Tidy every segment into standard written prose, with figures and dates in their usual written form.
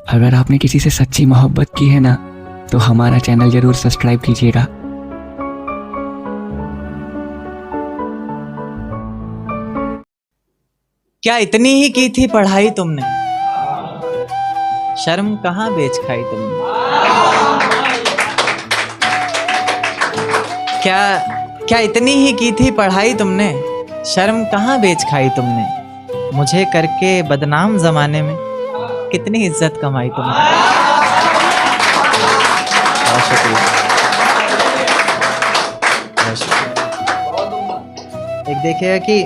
अगर आपने किसी से सच्ची मोहब्बत की है ना, तो हमारा चैनल ज़रूर सब्सक्राइब कीजिएगा। क्या इतनी ही की थी पढ़ाई तुमने, शर्म कहाँ बेच खाई तुमने। क्या इतनी ही की थी पढ़ाई तुमने, शर्म कहाँ बेच खाई तुमने। मुझे करके बदनाम जमाने में कितनी इज्जत कमाई तुमने। बहुत शुक्रिया, बहुत शुक्रिया। एक देखिएगा कि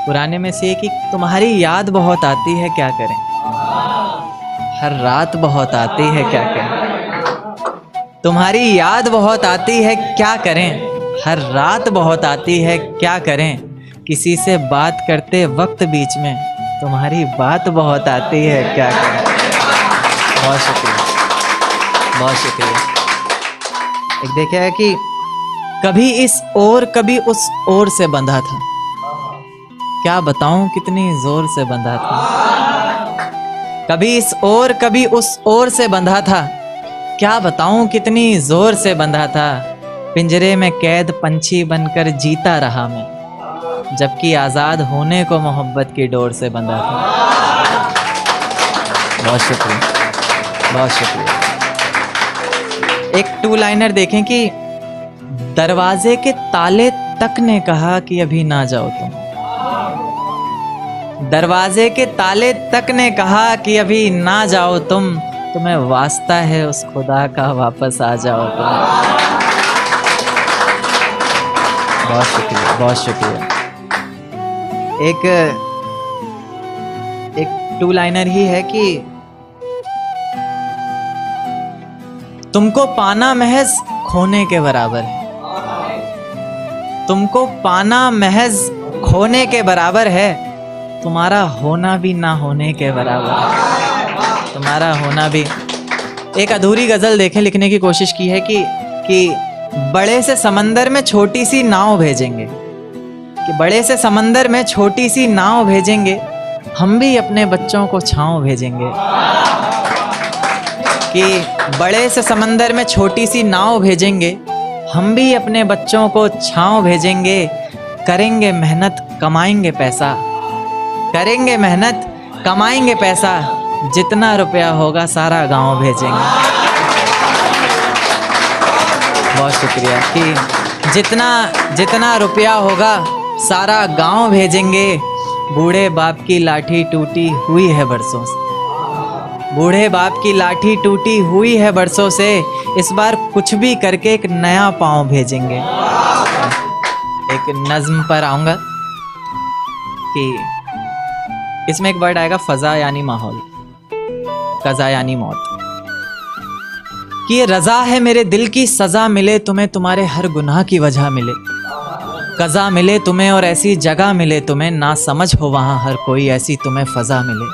पुराने में से कि तुम्हारी याद बहुत आती है क्या करें, हर रात बहुत आती है क्या करें। तुम्हारी याद बहुत आती है क्या करें, हर रात बहुत आती है क्या करें। किसी से बात करते वक्त बीच में तुम्हारी बात बहुत आती है क्या करें। बहुत शुक्रिया, बहुत शुक्रिया। एक देखिए कि कभी इस ओर कभी उस ओर से बंधा था, क्या बताऊं कितनी जोर से बंधा था। कभी इस ओर कभी उस ओर से बंधा था, क्या बताऊं कितनी जोर से बंधा था। पिंजरे में कैद पंछी बनकर जीता रहा मैं, जबकि आजाद होने को मोहब्बत की डोर से बंधा था। बहुत शुक्रिया, बहुत शुक्रिया। एक टू लाइनर देखें कि दरवाजे के ताले तक ने कहा कि अभी ना जाओ तुम। दरवाजे के ताले तक ने कहा कि अभी ना जाओ तुम। तुम्हें वास्ता है उस खुदा का, वापस आ जाओ तुम। बहुत शुक्रिया, बहुत शुक्रिया। एक टू लाइनर ही है कि तुमको पाना महज खोने के बराबर है। तुमको पाना महज खोने के बराबर है, तुम्हारा होना भी ना होने के बराबर है। तुम्हारा होना भी। एक अधूरी गजल देखें, लिखने की कोशिश की है कि बड़े से समंदर में छोटी सी नाव भेजेंगे, कि बड़े से समंदर में छोटी सी नाव भेजेंगे, हम भी अपने बच्चों को छांव भेजेंगे। कि बड़े से समंदर में छोटी सी नाव भेजेंगे, हम भी अपने बच्चों को छांव भेजेंगे। करेंगे मेहनत कमाएंगे पैसा, करेंगे मेहनत कमाएंगे पैसा, जितना रुपया होगा सारा गांव भेजेंगे। बहुत शुक्रिया। कि जितना रुपया होगा सारा गांव भेजेंगे। बूढ़े बाप की लाठी टूटी हुई है बरसों से, बूढ़े बाप की लाठी टूटी हुई है बरसों से, इस बार कुछ भी करके एक नया पाँव भेजेंगे। एक नज्म पर आऊंगा कि इसमें एक वर्ड आएगा फजा यानी माहौल, कजा यानी मौत। कि ये रजा है मेरे दिल की, सजा मिले तुम्हें तुम्हारे हर गुनाह की वजह मिले। कजा मिले तुम्हें और ऐसी जगह मिले तुम्हें, ना समझ हो वहां हर कोई, ऐसी तुम्हें फजा मिले।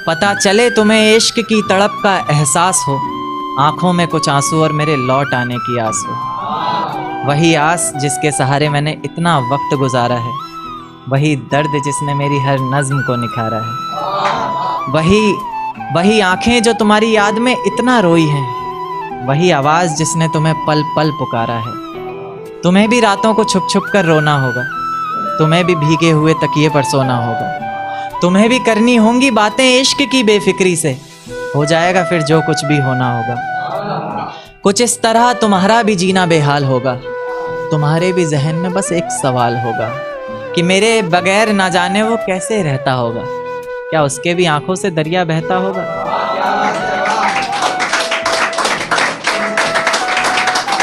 पता चले तुम्हें इश्क की तड़प का एहसास हो, आंखों में कुछ आंसू और मेरे लौट आने की आस हो। वही आस जिसके सहारे मैंने इतना वक्त गुजारा है, वही दर्द जिसने मेरी हर नज्म को निखारा है। वही आंखें जो तुम्हारी याद में इतना रोई हैं, वही आवाज़ जिसने तुम्हें पल पल पुकारा है। तुम्हें भी रातों को छुप छुप कर रोना होगा, तुम्हें भी भीगे हुए तकिए पर सोना होगा, तुम्हें भी करनी होंगी बातें इश्क की बेफिक्री से, हो जाएगा फिर जो कुछ भी होना होगा। कुछ इस तरह तुम्हारा भी जीना बेहाल होगा, तुम्हारे भी जहन में बस एक सवाल होगा कि मेरे बगैर ना जाने वो कैसे रहता होगा, क्या उसके भी आंखों से दरिया बहता होगा।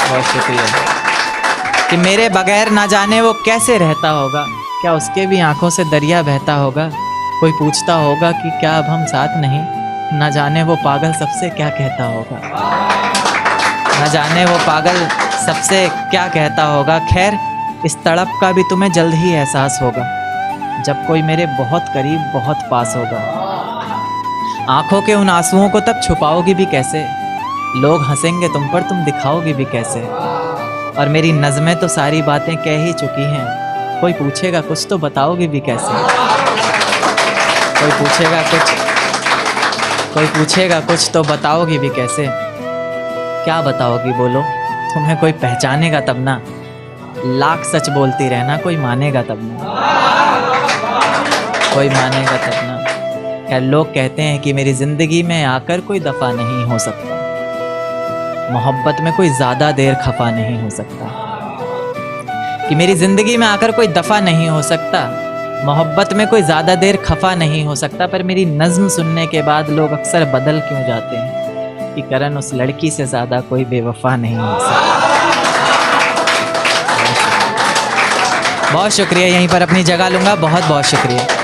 बहुत शुक्रिया। कि मेरे बगैर ना जाने वो कैसे रहता होगा, क्या उसके भी आंखों से दरिया बहता होगा। कोई पूछता होगा कि क्या अब हम साथ नहीं, ना जाने वो पागल सबसे क्या कहता होगा, ना जाने वो पागल सबसे क्या कहता होगा। खैर इस तड़प का भी तुम्हें जल्द ही एहसास होगा, जब कोई मेरे बहुत करीब बहुत पास होगा। आंखों के उन आंसुओं को तब छुपाओगी भी कैसे, लोग हंसेंगे तुम पर तुम दिखाओगी भी कैसे। और मेरी नज़में तो सारी बातें कह ही चुकी हैं, कोई पूछेगा कुछ तो बताओगी भी कैसे। कोई पूछेगा कुछ कोई पूछेगा कुछ तो बताओगी भी कैसे? क्या बताओगी बोलो? तुम्हें कोई पहचानेगा तब ना। लाख सच बोलती रहना, कोई मानेगा तब ना, कोई मानेगा तब ना। खैर, लोग कहते हैं कि मेरी जिंदगी में आकर कोई दफा नहीं हो सकता, मोहब्बत में कोई ज्यादा देर खफा नहीं हो सकता। कि मेरी जिंदगी में आकर कोई दफा नहीं हो सकता, मोहब्बत में कोई ज्यादा देर खफा नहीं हो सकता। पर मेरी नज्म सुनने के बाद लोग अक्सर बदल क्यों जाते हैं कि करण उस लड़की से ज्यादा कोई बेवफा नहीं हो सकता। बहुत शुक्रिया, यहीं पर अपनी जगह लूंगा। बहुत बहुत शुक्रिया।